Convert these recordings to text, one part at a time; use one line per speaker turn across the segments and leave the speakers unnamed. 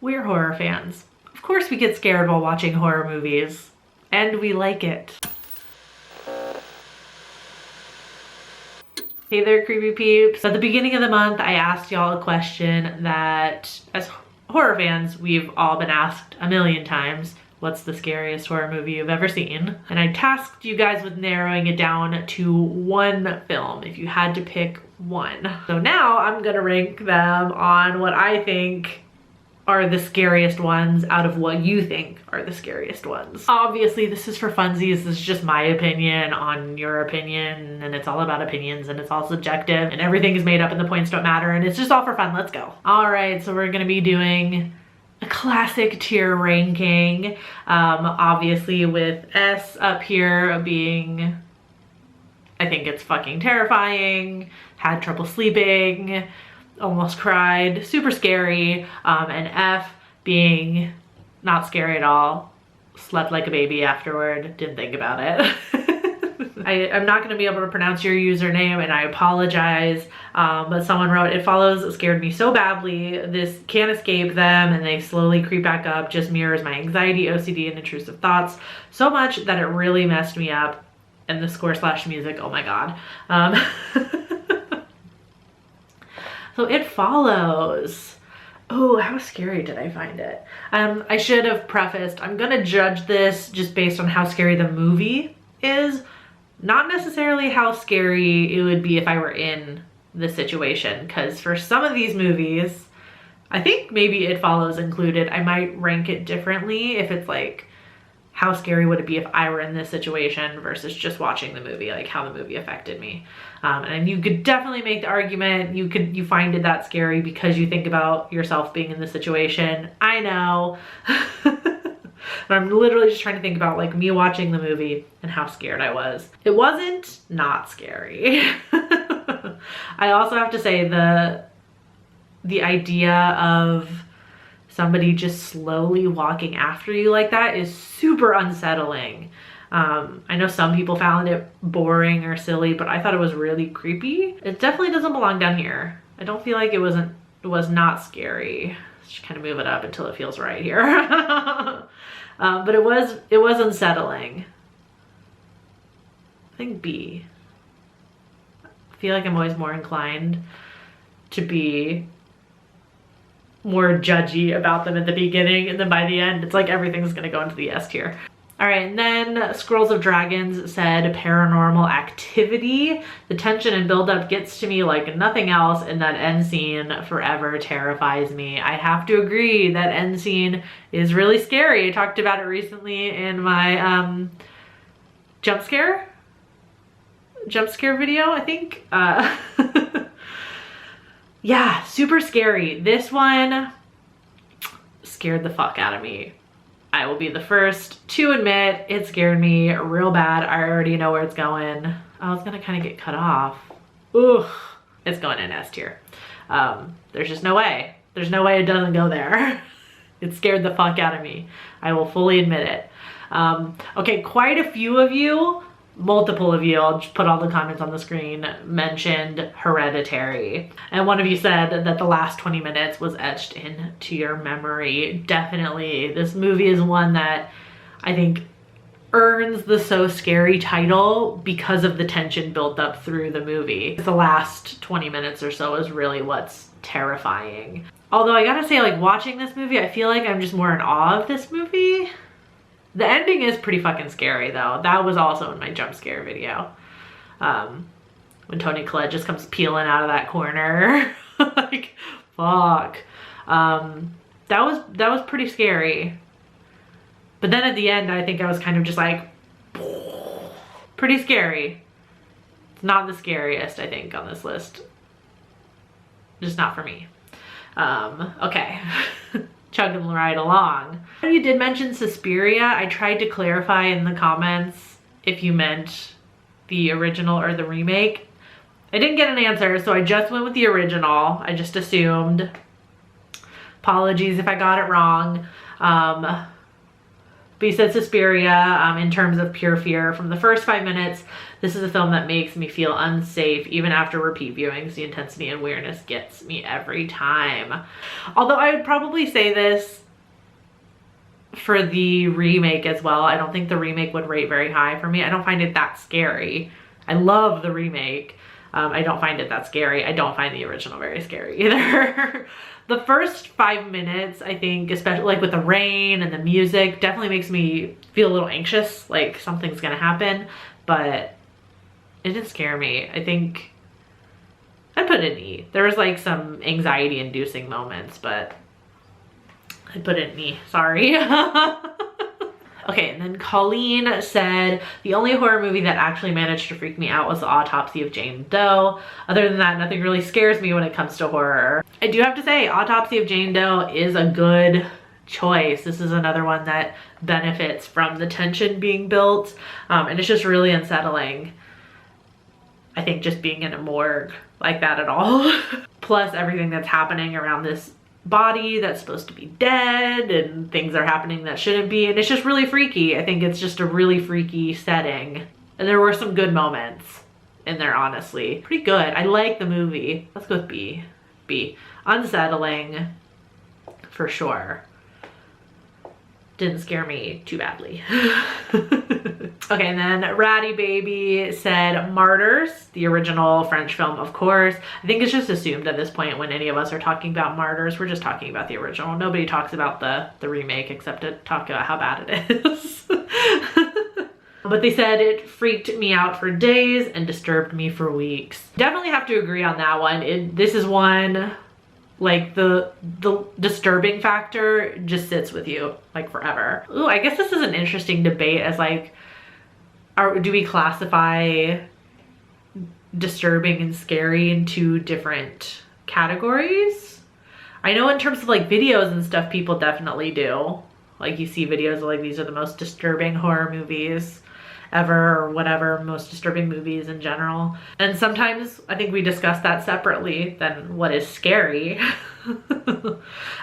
We're horror fans. Of course we get scared while watching horror movies. And we like it. Hey there, creepy peeps. At the beginning of the month, I asked y'all a question that, as horror fans, we've all been asked a million times. What's the scariest horror movie you've ever seen? And I tasked you guys with narrowing it down to one film, if you had to pick one. So now I'm gonna rank them on what I think are the scariest ones out of what you think are the scariest ones. Obviously, this is for funsies. This is just my opinion on your opinion, and it's all about opinions, and it's all subjective, and everything is made up and the points don't matter, and it's just all for fun. Let's go. All right, so we're gonna be doing a classic tier ranking, obviously with S up here being, I think it's fucking terrifying, had trouble sleeping, almost cried, super scary, and F being not scary at all, slept like a baby afterward, didn't think about it. I'm not gonna be able to pronounce your username and I apologize, but someone wrote, "It follows scared me so badly, this can't escape them and they slowly creep back up, just mirrors my anxiety, OCD, and intrusive thoughts so much that it really messed me up." And the score / music, oh my god. So It Follows. Oh, how scary did I find it? I should have prefaced, I'm gonna judge this just based on how scary the movie is, not necessarily how scary it would be if I were in the situation. Because for some of these movies, I think maybe It Follows included, I might rank it differently if it's like, how scary would it be if I were in this situation versus just watching the movie, like how the movie affected me. And you could definitely make the argument, you find it that scary because you think about yourself being in the situation. I know. But I'm literally just trying to think about like me watching the movie and how scared I was. It wasn't not scary. I also have to say the idea of somebody just slowly walking after you like that is super unsettling. I know some people found it boring or silly, but I thought it was really creepy. It definitely doesn't belong down here. I don't feel like it was not scary. Just kind of move it up until it feels right here. But it was unsettling. I think B. I feel like I'm always more inclined to be more judgy about them at the beginning, and then by the end, it's like everything's gonna go into the S tier. All right, and then Scrolls of Dragons said Paranormal Activity. The tension and buildup gets to me like nothing else, and that end scene forever terrifies me. I have to agree, that end scene is really scary. I talked about it recently in my jump scare video, I think. Yeah, super scary. This one scared the fuck out of me. I will be the first to admit it scared me real bad. I already know where it's going. I was gonna kind of get cut off. Ugh, it's going in S tier. There's just no way. There's no way it doesn't go there. It scared the fuck out of me. I will fully admit it. Okay, quite a few of you, multiple of you, I'll just put all the comments on the screen, mentioned Hereditary. And one of you said that the last 20 minutes was etched into your memory. Definitely. This movie is one that I think earns the so scary title because of the tension built up through the movie. The last 20 minutes or so is really what's terrifying. Although I gotta say, like, watching this movie, I feel like I'm just more in awe of this movie. The ending is pretty fucking scary though. That was also in my jump scare video. When Toni Collette just comes peeling out of that corner. Like, fuck. That was pretty scary. But then at the end, I think I was kind of just like, pretty scary. It's not the scariest, I think, on this list. Just not for me. Okay. Chugging right along. You did mention Suspiria. I tried to clarify in the comments if you meant the original or the remake. I didn't get an answer, so I just went with the original. I just assumed. Apologies if I got it wrong. But he said Suspiria, in terms of pure fear, from the first 5 minutes, this is a film that makes me feel unsafe even after repeat viewings. The intensity and weirdness gets me every time. Although I would probably say this for the remake as well. I don't think the remake would rate very high for me. I don't find it that scary. I love the remake. I don't find it that scary. I don't find the original very scary either. The first 5 minutes, I think, especially like with the rain and the music, definitely makes me feel a little anxious, like something's gonna happen, but it didn't scare me. I think I'd put it in E. There was like some anxiety inducing moments, but I'd put it in E, sorry. Okay, and then Colleen said, the only horror movie that actually managed to freak me out was The Autopsy of Jane Doe. Other than that, nothing really scares me when it comes to horror. I do have to say, Autopsy of Jane Doe is a good choice. This is another one that benefits from the tension being built, and it's just really unsettling, I think, just being in a morgue like that at all. Plus everything that's happening around this body that's supposed to be dead, and things are happening that shouldn't be, and it's just really freaky. I think it's just a really freaky setting, and there were some good moments in there, honestly. Pretty good. I like the movie. Let's go with B. B. Unsettling for sure. Didn't scare me too badly. Okay, and then Ratty Baby said Martyrs, the original French film, of course. I think it's just assumed at this point when any of us are talking about Martyrs, we're just talking about the original. Nobody talks about the remake except to talk about how bad it is. But they said it freaked me out for days and disturbed me for weeks. Definitely have to agree on that one. This is one, like the disturbing factor just sits with you like forever. Ooh, I guess this is an interesting debate as like, do we classify disturbing and scary in two different categories? I know in terms of like videos and stuff, people definitely do. Like you see videos of like, these are the most disturbing horror movies ever, or whatever, most disturbing movies in general. And sometimes I think we discuss that separately than what is scary.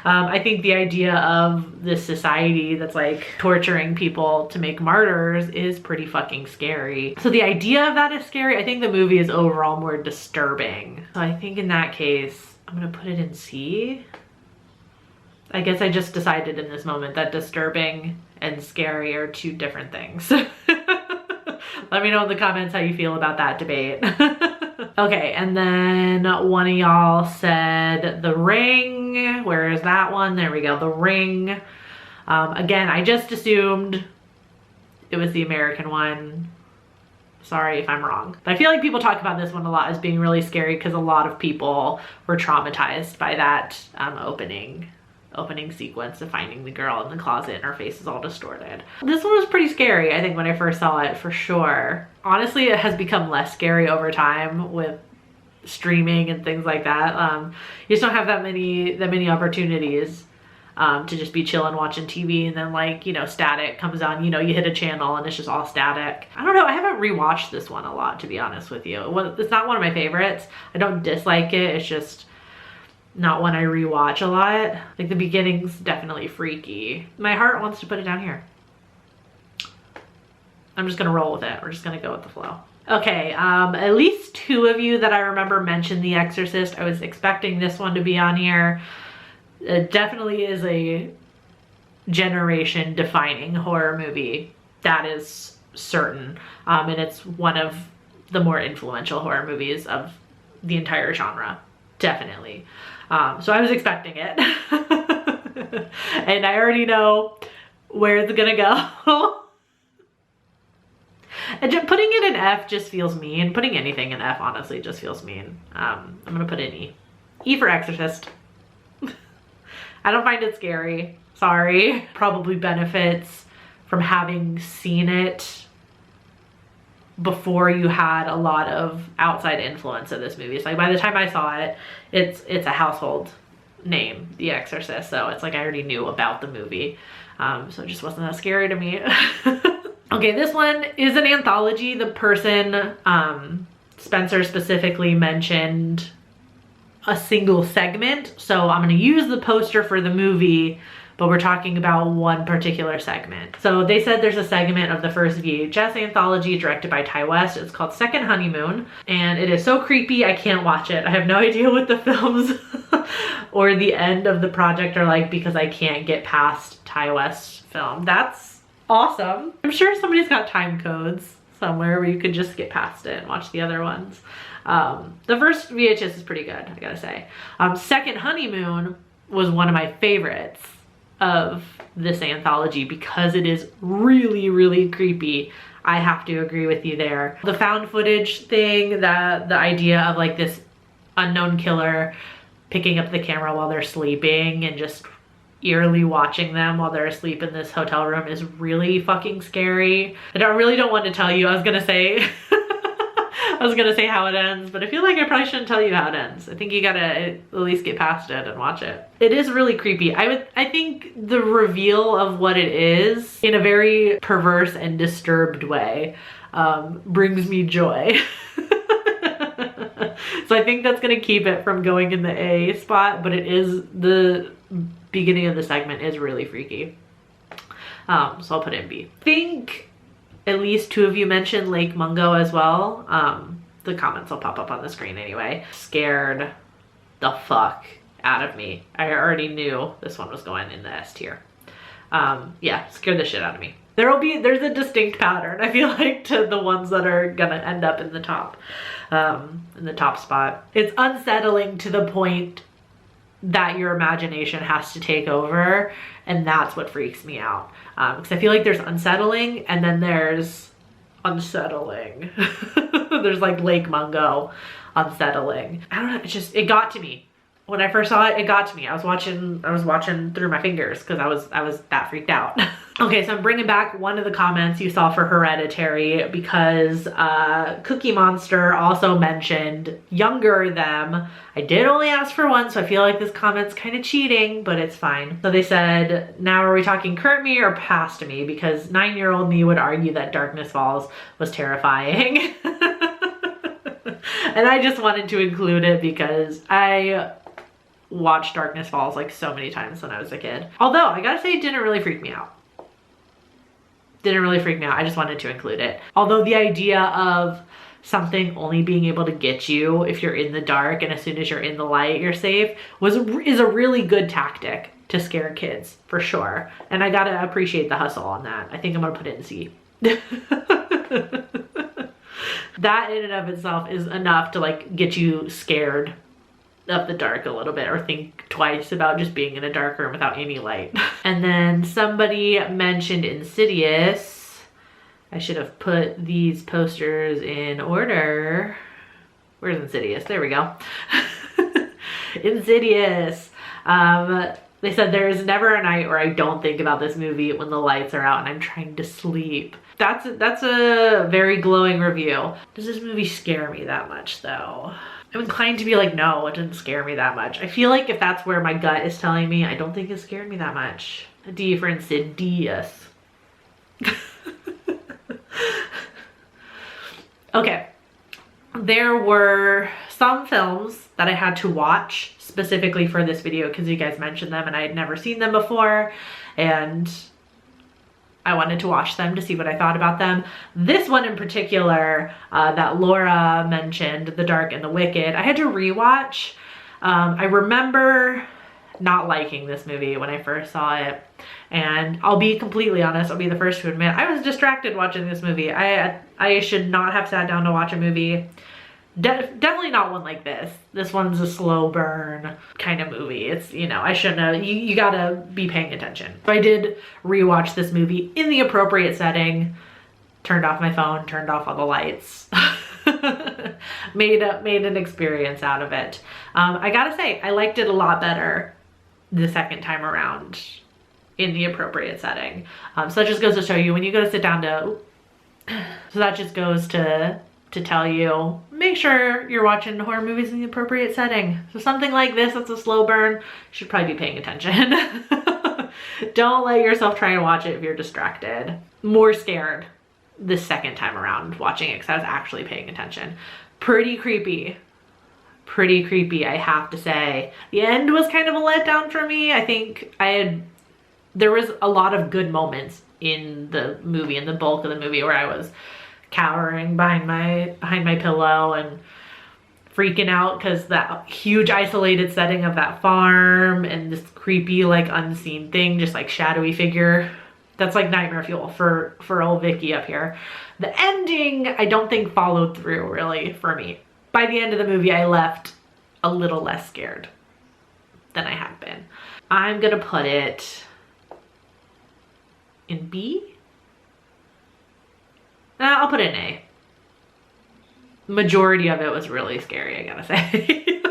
I think the idea of this society that's like torturing people to make martyrs is pretty fucking scary. So the idea of that is scary. I think the movie is overall more disturbing. So I think in that case, I'm gonna put it in C. I guess I just decided in this moment that disturbing and scary are two different things. Let me know in the comments how you feel about that debate. Okay, and then one of y'all said The Ring. Where is that one? There we go, The Ring. Again, I just assumed it was the American one. Sorry if I'm wrong. But I feel like people talk about this one a lot as being really scary because a lot of people were traumatized by that opening sequence of finding the girl in the closet and her face is all distorted. This one was pretty scary, I think, when I first saw it, for sure. Honestly, it has become less scary over time with streaming and things like that. You just don't have that many opportunities to just be chilling watching TV, and then like, you know, static comes on, you know, you hit a channel and it's just all static. I don't know, I haven't rewatched this one a lot, to be honest with you. It's not one of my favorites. I don't dislike it, it's just not one I rewatch a lot. Like the beginning's definitely freaky. My heart wants to put it down here. I'm just gonna roll with it. We're just gonna go with the flow. Okay, at least two of you that I remember mentioned The Exorcist. I was expecting this one to be on here. It definitely is a generation defining horror movie. That is certain. And it's one of the more influential horror movies of the entire genre. Definitely. So I was expecting it. And I already know where it's gonna go. And just putting it in F just feels mean. Putting anything in F, honestly, just feels mean. I'm gonna put it in E. E for Exorcist. I don't find it scary. Sorry. Probably benefits from having seen it before you had a lot of outside influence of this movie. So like by the time I saw it, it's a household name, The Exorcist. So it's like I already knew about the movie. So it just wasn't that scary to me. Okay, this one is an anthology. The person, Spencer specifically mentioned a single segment. So I'm gonna use the poster for the movie, but we're talking about one particular segment. So they said there's a segment of the first VHS anthology directed by Ty West. It's called Second Honeymoon, and it is so creepy I can't watch it. I have no idea what the films or the end of the project are like because I can't get past Ty West's film. That's awesome. I'm sure somebody's got time codes somewhere where you could just get past it and watch the other ones. The first VHS is pretty good, I gotta say. Second Honeymoon was one of my favorites of this anthology because it is really, really creepy. I have to agree with you there. The found footage thing, the idea of like this unknown killer picking up the camera while they're sleeping and just eerily watching them while they're asleep in this hotel room is really fucking scary. I really don't want to tell you. I was gonna say how it ends, but I feel like I probably shouldn't tell you how it ends. I think you gotta at least get past it and watch it. It is really creepy. I think the reveal of what it is in a very perverse and disturbed way brings me joy. So I think that's gonna keep it from going in the A spot, but it is, the beginning of the segment is really freaky. So I'll put it in B. I think at least 2 of you mentioned Lake Mungo as well. The comments will pop up on the screen anyway. Scared the fuck out of me. I already knew this one was going in the S tier. Yeah, scared the shit out of me. There's a distinct pattern, I feel like, to the ones that are gonna end up in the top spot. It's unsettling to the point that your imagination has to take over, and that's what freaks me out. Because I feel like there's unsettling and then there's unsettling. There's like Lake Mungo unsettling. I don't know, it got to me. When I first saw it, it got to me. I was watching through my fingers because I was that freaked out. Okay, so I'm bringing back one of the comments you saw for Hereditary because Cookie Monster also mentioned younger them. I did only ask for one, so I feel like this comment's kind of cheating, but it's fine. So they said, now are we talking current me or past me? Because 9-year-old me would argue that Darkness Falls was terrifying. And I just wanted to include it because I watched Darkness Falls like so many times when I was a kid. Although I gotta say, it didn't really freak me out. Didn't really freak me out. I just wanted to include it. Although the idea of something only being able to get you if you're in the dark and as soon as you're in the light you're safe is a really good tactic to scare kids, for sure. And I gotta appreciate the hustle on that. I think I'm gonna put it in C. That in and of itself is enough to like get you scared of the dark a little bit, or think twice about just being in a dark room without any light. And then somebody mentioned Insidious. I should have put these posters in order. Where's Insidious? There we go. Insidious. They said there is never a night where I don't think about this movie when the lights are out and I'm trying to sleep. That's a very glowing review. Does this movie scare me that much though? I'm inclined to be like, no, it didn't scare me that much. I feel like if that's where my gut is telling me, I don't think it scared me that much. A D for Insidious. Okay. There were some films that I had to watch specifically for this video because you guys mentioned them and I had never seen them before, and I wanted to watch them to see what I thought about them. This one in particular that Laura mentioned, The Dark and the Wicked, I had to rewatch. I remember not liking this movie when I first saw it, and I'll be completely honest, I'll be the first to admit, I was distracted watching this movie. I should not have sat down to watch a movie. Definitely not one like this. This one's a slow burn kind of movie. It's, you know, I shouldn't have, you gotta be paying attention. So I did rewatch this movie in the appropriate setting, turned off my phone, turned off all the lights, made an experience out of it. I gotta say, I liked it a lot better the second time around in the appropriate setting. So that just goes to show you when you go to sit down to, so that just goes to tell you, make sure you're watching horror movies in the appropriate setting. So something like this, that's a slow burn, you should probably be paying attention. Don't let yourself try and watch it if you're distracted. More scared the second time around watching it because I was actually paying attention. Pretty creepy. Pretty creepy, I have to say. The end was kind of a letdown for me. I think I had there was a lot of good moments in the movie, in the bulk of the movie, where I was cowering behind my pillow and freaking out because that huge isolated setting of that farm and this creepy like unseen thing, just like shadowy figure. That's like nightmare fuel for old Vicky up here. The ending, I don't think followed through really for me. By the end of the movie, I left a little less scared than I had been. I'm gonna put it in B. I'll put it in A. Majority of it was really scary, I gotta say.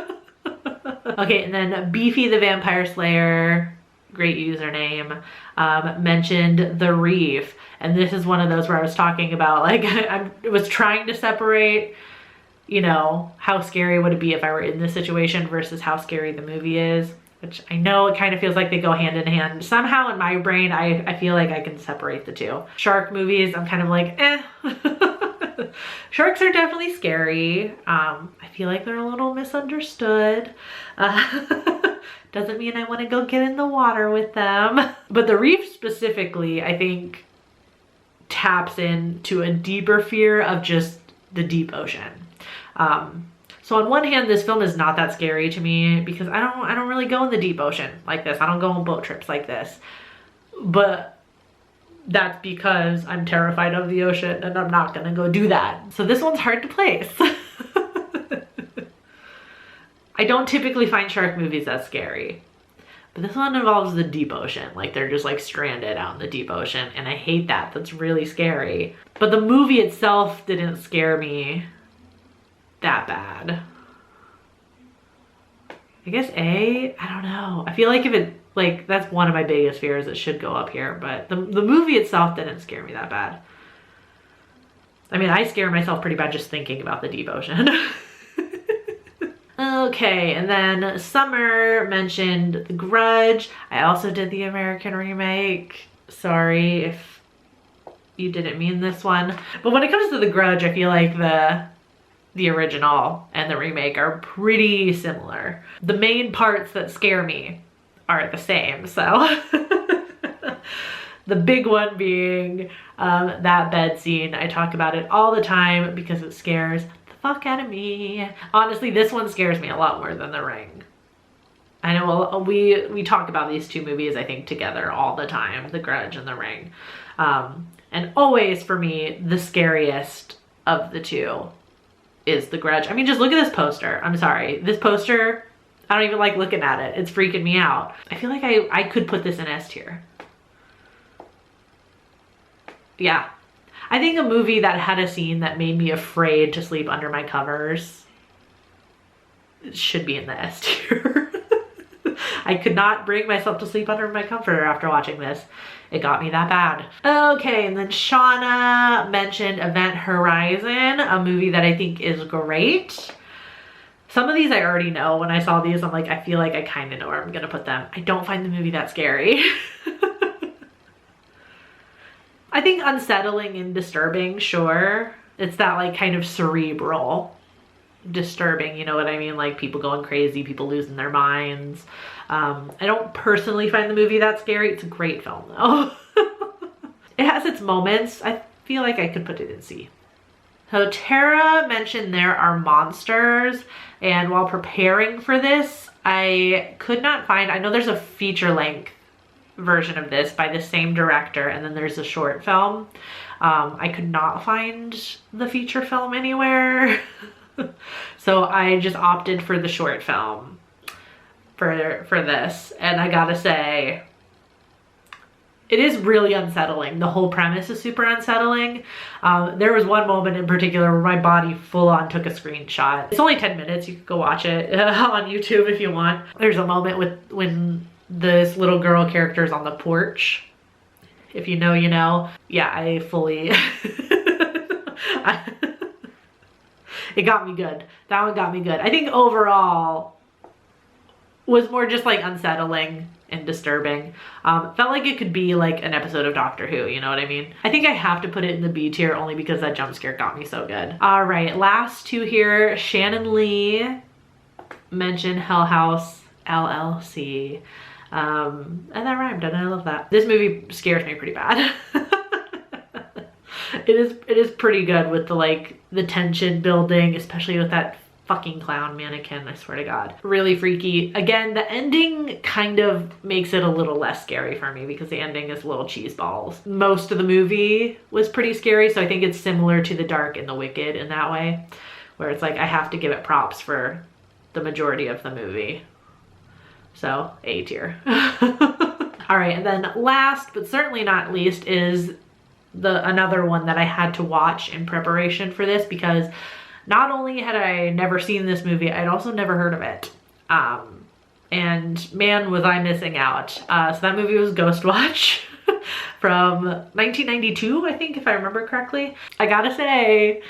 Okay, and then Beefy the Vampire Slayer, great username, mentioned The Reef. And this is one of those where I was talking about, like, I was trying to separate, you know, how scary would it be if I were in this situation versus how scary the movie is. Which I know it kind of feels like they go hand in hand. Somehow in my brain, I feel like I can separate the two. Shark movies, I'm kind of like, eh. Sharks are definitely scary. I feel like they're a little misunderstood. Doesn't mean I want to go get in the water with them. But The Reef specifically, I think, taps into a deeper fear of just the deep ocean. So on one hand, this film is not that scary to me because I don't really go in the deep ocean like this. I don't go on boat trips like this. But that's because I'm terrified of the ocean and I'm not gonna go do that. So this one's hard to place. I don't typically find shark movies that scary. But this one involves the deep ocean. Like they're just like stranded out in the deep ocean. And I hate that. That's really scary. But the movie itself didn't scare me that bad. I guess A? I don't know. I feel like if it, like, that's one of my biggest fears. It should go up here, but the movie itself didn't scare me that bad. I mean, I scare myself pretty bad just thinking about the deep ocean. Okay, and then Summer mentioned The Grudge. I also did the American remake. Sorry if you didn't mean this one. But when it comes to The Grudge, I feel like the original and the remake are pretty similar. The main parts that scare me are the same, so. The big one being that bed scene. I talk about it all the time because it scares the fuck out of me. Honestly, this one scares me a lot more than The Ring. I know we talk about these two movies, I think, together all the time, The Grudge and The Ring. And always, for me, the scariest of the two is The Grudge. I mean, just look at this poster. I'm sorry. This poster, I don't even like looking at it. It's freaking me out. I feel like I could put this in S tier. Yeah. I think a movie that had a scene that made me afraid to sleep under my covers should be in the S tier. I could not bring myself to sleep under my comforter after watching this. It got me that bad. Okay, and then Shauna mentioned Event Horizon, a movie that I think is great. Some of these I already know. When I saw these, I'm like, I feel like I kind of know where I'm gonna put them. I don't find the movie that scary. I think unsettling and disturbing, sure. It's that like kind of cerebral disturbing, you know what I mean? Like people going crazy, people losing their minds. I don't personally find the movie that scary. It's a great film though. It has its moments. I feel like I could put it in C. So Tara mentioned There Are Monsters, and while preparing for this, I could not find, I know there's a feature length version of this by the same director, and then there's a short film. I could not find the feature film anywhere. So I just opted for the short film for this, and I gotta say, it is really unsettling. The whole premise is super unsettling. There was one moment in particular where my body full on took a screenshot. It's only 10 minutes. You could go watch it on YouTube if you want. There's a moment when this little girl character is on the porch. If you know, you know. Yeah, I fully... It got me good. That one got me good. I think overall was more just like unsettling and disturbing. Felt like it could be like an episode of Doctor Who, you know what I mean? I think I have to put it in the B tier only because that jump scare got me so good. All right, last two here. Shannon Lee mentioned Hell House LLC. And that rhymed, and I love that. This movie scares me pretty bad. It is pretty good with the like the tension building, especially with that fucking clown mannequin, I swear to God. Really freaky. Again, the ending kind of makes it a little less scary for me because the ending is a little cheese balls. Most of the movie was pretty scary, so I think it's similar to The Dark and The Wicked in that way, where it's like I have to give it props for the majority of the movie. So, A tier. All right, and then last but certainly not least is another one that I had to watch in preparation for this, because not only had I never seen this movie, I'd also never heard of it. And man, was I missing out. So that movie was Ghostwatch from 1992, I think, if I remember correctly. I gotta say,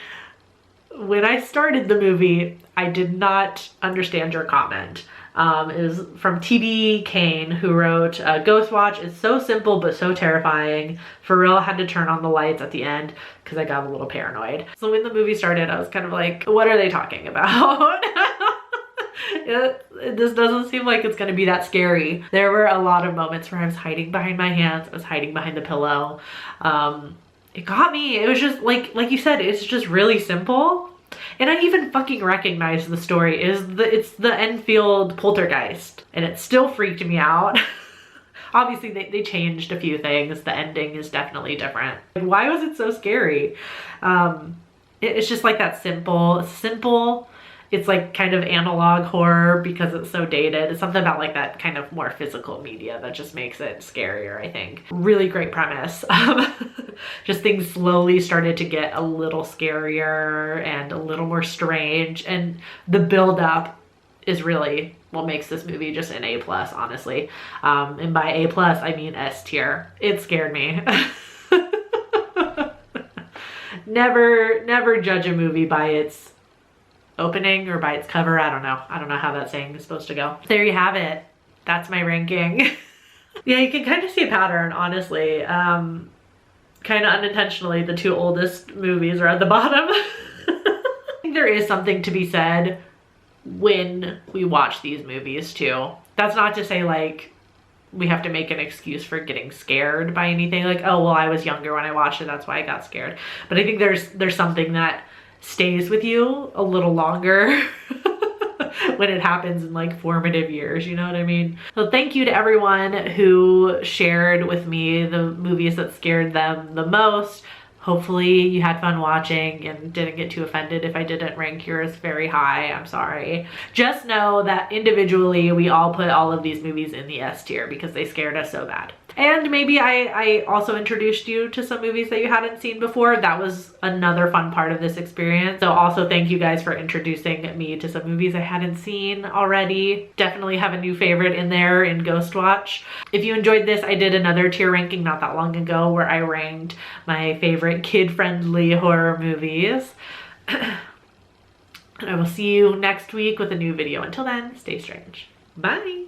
when I started the movie, I did not understand your comment. It was from T.B. Kane, who wrote, Ghostwatch is so simple but so terrifying. For real, I had to turn on the lights at the end because I got a little paranoid. So when the movie started, I was kind of like, what are they talking about? This doesn't seem like it's going to be that scary. There were a lot of moments where I was hiding behind my hands. I was hiding behind the pillow. It got me. It was just like you said, it's just really simple. And I even fucking recognize the story. It's the Enfield poltergeist, and it still freaked me out. Obviously they changed a few things. The ending is definitely different. Why was it so scary? It's just like that simple. It's like kind of analog horror because it's so dated. It's something about like that kind of more physical media that just makes it scarier, I think. Really great premise. Just things slowly started to get a little scarier and a little more strange. And the build-up is really what makes this movie just an A+, honestly. And by A+, I mean S tier. It scared me. Never judge a movie by its opening or by its cover. I don't know how that saying is supposed to go. There you have it. That's my ranking. Yeah, you can kind of see a pattern, honestly. Kind of unintentionally, the two oldest movies are at the bottom. I think there is something to be said when we watch these movies too. That's not to say like we have to make an excuse for getting scared by anything, like, oh well, I was younger when I watched it, that's why I got scared. But I think there's something that stays with you a little longer when it happens in like formative years, you know what I mean? So thank you to everyone who shared with me the movies that scared them the most. Hopefully you had fun watching and didn't get too offended if I didn't rank yours very high. I'm sorry. Just know that individually we all put all of these movies in the S tier because they scared us so bad. And maybe I also introduced you to some movies that you hadn't seen before. That was another fun part of this experience. So also thank you guys for introducing me to some movies I hadn't seen already. Definitely have a new favorite in there in Ghostwatch. If you enjoyed this, I did another tier ranking not that long ago where I ranked my favorite kid-friendly horror movies. And I will see you next week with a new video. Until then, stay strange. Bye!